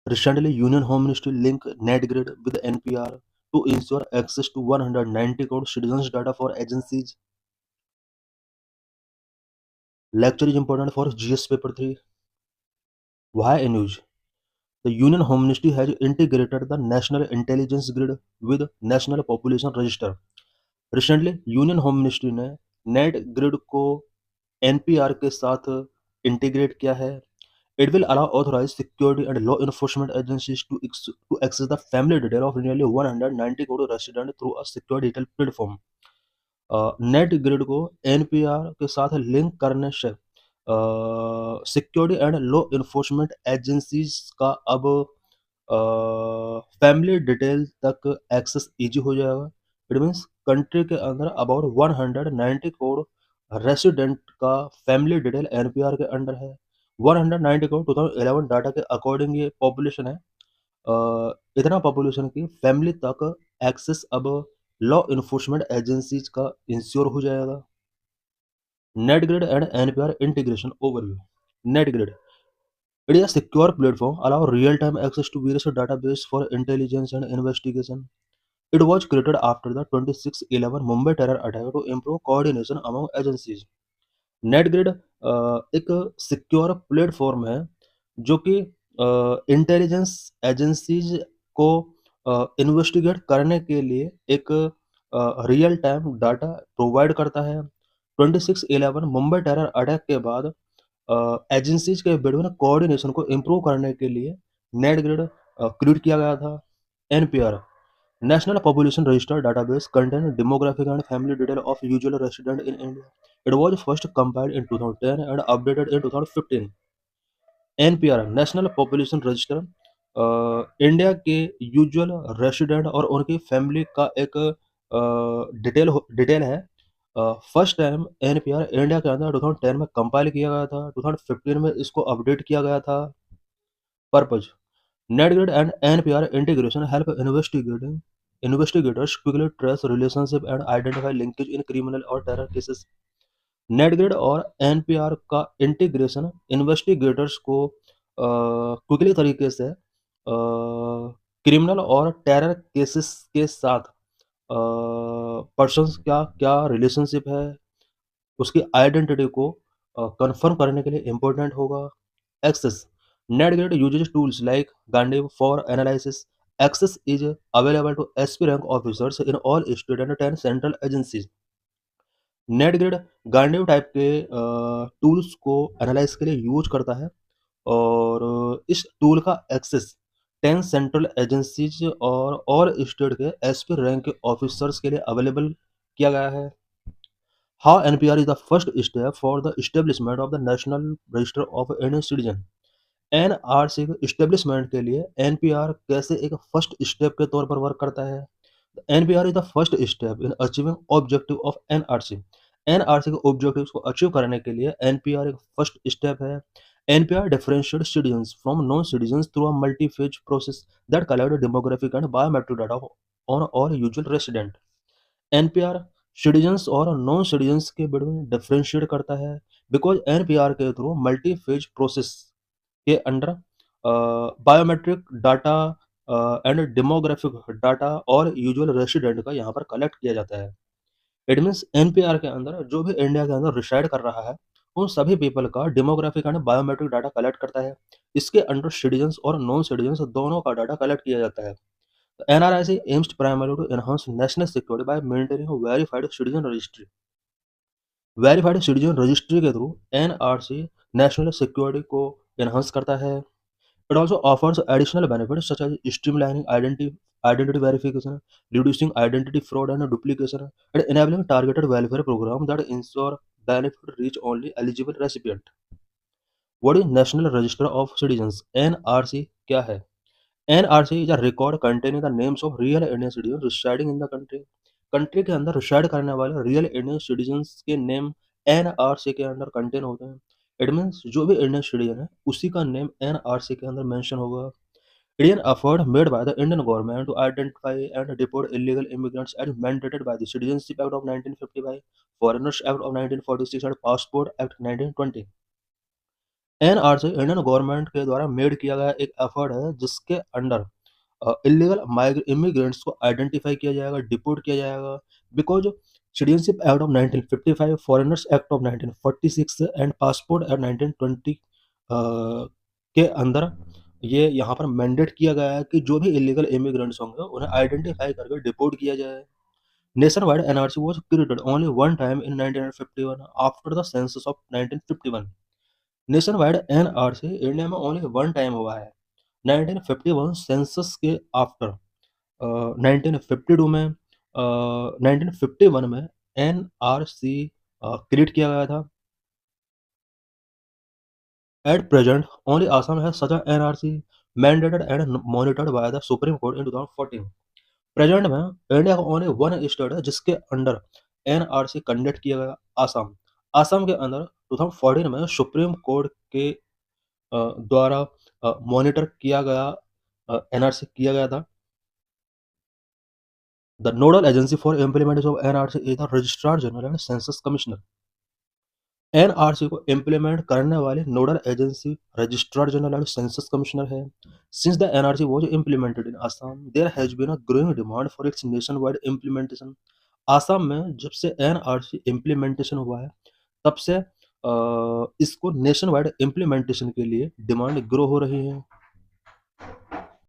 Recently, Union Home Ministry linked NetGrid with NPR to ensure access to 190 crore citizens' data for agencies. Lecture is important for GS Paper 3. Why a news? The Union Home Ministry has integrated the National Intelligence Grid with National Population Register. Recently, Union Home Ministry ने net grid को NPR के साथ integrate किया है. It will allow authorized security and law enforcement agencies to access the family detail of nearly 190 crore residents through a secure detail platform. Net grid को NPR के साथ link करने से security and law enforcement agencies का अब family detail तक access easy हो जाएगा. इट मीन्स कंट्री के अंदर अबाउट 190 करोड़ रेसिडेंट का फैमिली डिटेल एनपीआर के अंडर है. 190 करोड़ 2011 डाटा के अकॉर्डिंग ये पॉपुलेशन है. इतना पॉपुलेशन की फैमिली तक एक्सेस अब लॉ इन्फोर्समेंट एजेंसीज का इंश्योर हो जाएगा. NATGRID and NPR integration overview. NATGRID it is a secure platform allow real-time access to various database for intelligence and investigation. It was created after the 26/11 Mumbai terror attack to improve coordination among agencies. NATGRID एक secure platform है जो कि intelligence agencies को investigate करने के लिए एक real time data provide करता है. 26/11 मुंबई टेरर अटैक के बाद एजेंसीज के बिटवीन कोऑर्डिनेशन को इम्प्रूव करने के लिए नेटग्रिड क्रिएट किया गया था. NPR National Population Register database contains demographic and family detail of usual resident in India. It was first compiled in 2010 and updated in 2015. NPR national population register India के usual resident और उनकी family का एक detail है. First time NPR India के अंदर 2010 में compile किया गया था. 2015 में इसको अपडेट किया गया था. Purpose NetGrid and NPR integration help investigators quickly trace relationship and identify linkage in criminal or terror cases. NetGrid और NPR का इंटीग्रेशन इन्वेस्टिगेटर्स को क्विकली तरीके से क्रिमिनल और टेरर केसेस के साथ पर्सन्स क्या क्या रिलेशनशिप है उसकी आइडेंटिटी को कंफर्म करने के लिए इम्पोर्टेंट होगा. Access. NetGrid uses tools like Gandiv for analysis. Access is available to SP rank officers in all state and 10 central agencies. NATGRID Gandiva type के टूल्स को एनालाइज के लिए यूज करता है और इस टूल का एक्सेस 10 सेंट्रल एजेंसीज और स्टेट के एसपी रैंक के ऑफिसर्स के लिए अवेलेबल किया गया है. How NPR is the first step for the establishment of the national register of Indian citizen. NRC के इस्टेब्लिशमेंट के लिए एनपीआर कैसे एक फर्स्ट स्टेप के तौर पर वर्क करता है. NPR is the first step in achieving objective of NRC. NRC के ऑब्जेक्टिव्स को अचीव करने के लिए एनपीआर एक फर्स्ट स्टेप है. NPR differentiate citizens from non citizens through a multi phase process that collect demographic and biometric data on all usual resident. NPR citizens और non citizens के between differentiate करता है because NPR के through multi phase process के under biometric data and demographic data और usual resident का यहाँ पर कलेक्ट किया जाता है. इट मीन्स एनपीआर के अंदर जो भी इंडिया के अंदर रिसाइड कर रहा है उन सभी पीपल का demographic and biometric data collect करता है. इसके अंडर सिटीजन्स और नॉन सिटीजन्स दोनों का डाटा कलेक्ट किया जाता है. NRIC aims primary to enhance national security by maintaining verified citizen registry. Verified citizen registry के थ्रू एनआरसी नेशनल सिक्योरिटी को एनहांस करता है. It also offers additional benefits such as streamlining identity verification, reducing identity fraud and duplication, and enabling targeted welfare programs that ensure benefit reach only eligible recipient. What is National Register of Citizens? NRC क्या है? NRC is a record containing the names of real Indian citizens residing in the country. Country के अंदर reside करने वाले real Indian citizens के name NRC के अंदर contain होते हैं. इट मीन्स जो भी इंडियन सिटीजन है उसी का नेम एनआरसी के अंदर मेंशन होगा. Indian effort made by the Indian government to identify and deport illegal immigrants as mandated by the Citizenship Act of 1955, Foreigners Act of 1946 and Passport Act 1920. NRC Indian government के द्वारा made किया गया एक effort है जिसके under illegal immigrants को identify किया जाएगा, डिपोर्ट किया जाएगा। Because citizenship act of 1955, foreigners act of 1946 and passport act 1920 के अंदर ये यहाँ पर मैंडेट किया गया है कि जो भी इलीगल इमिग्रेंट्स होंगे उन्हें आइडेंटिफाई करके डिपोर्ट किया जाए। Nationwide NRC was created only one time in 1951 after the census of 1951। Nationwide NRC India में ओनली वन टाइम हुआ है 1951 सेंसस के आफ्टर। 1952 में 1951 में एनआरसी क्रिएट किया गया था। एट प्रेजेंट ओनली आसाम है such NRC mandated and monitored by the Supreme Court in 2014। Present में इंडिया का ओनली वन स्टेट है जिसके अंडर एनआरसी कंडक्ट किया गया, आसाम। आसाम के अंदर 2014 में सुप्रीम कोर्ट के द्वारा मॉनिटर किया गया, एनआरसी किया गया था। The nodal agency for implementation of NRC is the registrar general and census commissioner. NRC को इम्प्लीमेंट करने वाली nodal agency registrar general and census commissioner है। Since the NRC was implemented in Assam there has been a growing demand for its nationwide implementation. Assam में जब से NRC implementation हुआ है तब से इसको नेशन वाइड इम्प्लीमेंटेशन के लिए डिमांड ग्रो हो रही है।